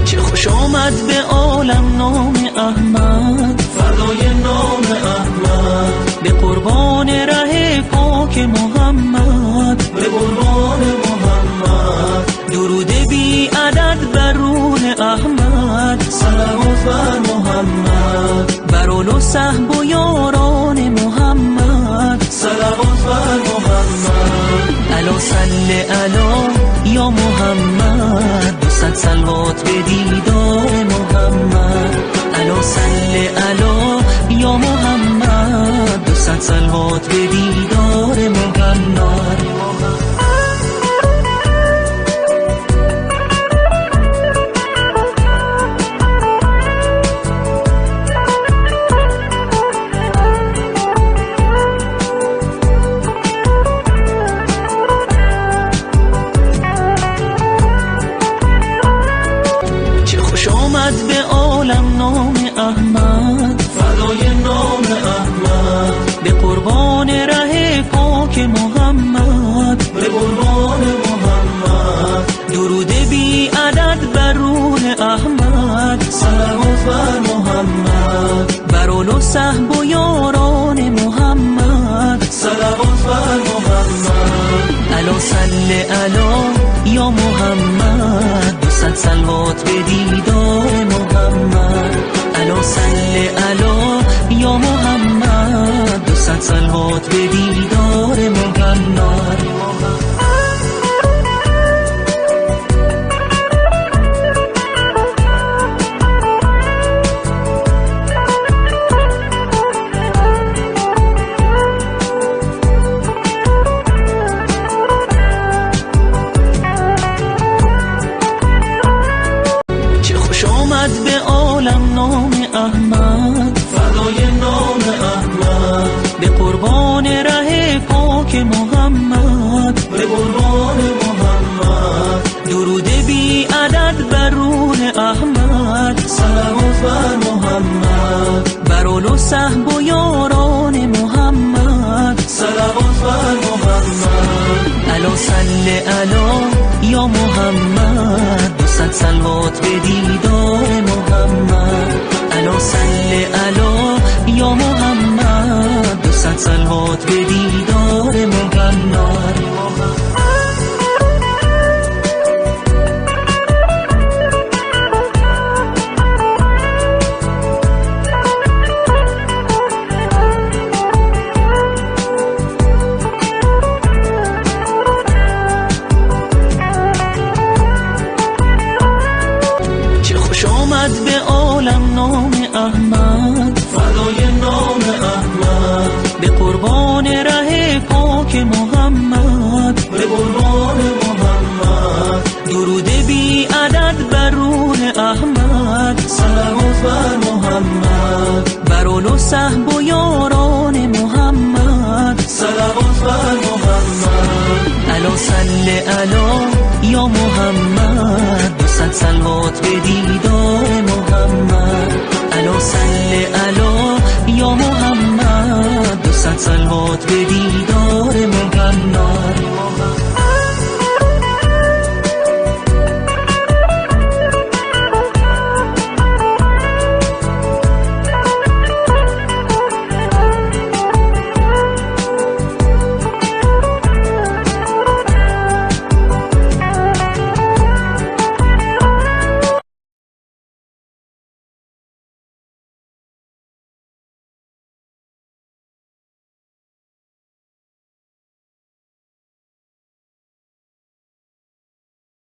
چه خوش آمد به عالم نام احمد، فردای نام احمد، به قربان ره پاک محمد، به قربان محمد. درود بی عدد بر روح احمد، صلوات بر محمد، بر آل و صحب و یاران محمد، صلوات بر محمد. الا صل علی یا محمد، 200 صلوات به دیدار محمد. الا صل علی یا محمد، 200 صلوات به دیدار محمد. به عالم نام احمد، فدای نام احمد، به قربان ره پاک محمد، به قربان محمد. درود بی عدد بر روح احمد، صلوات بر محمد، بر آل و صحب و یاران محمد، صلوات بر محمد. الا صل علی یا محمد، 200 صلوات به دیدار محمد. الا صل علی یا محمد، 200 صلوات به دیدار محمد. به عالم نام احمد، فدای نام احمد، به قربان ره پاک محمد، به قربان محمد. درود بی عدد بر روح احمد، صلوات بر محمد، بر آل و صحب و یاران محمد، صلوات بر محمد. الا صل علی یا محمد، 200 صلوات به دیدار محمد. الا صل علی یا محمد، 200 صلوات به دیدار محمد. به عالم نام احمد، فدای نام احمد، به قربان ره پاک محمد، به قربان محمد. درود بی عدد بر روح احمد، صلوات بر محمد، بر آل و صحب و یاران محمد، صلوات بر محمد. الا صل علی یا محمد، 200 صلوات به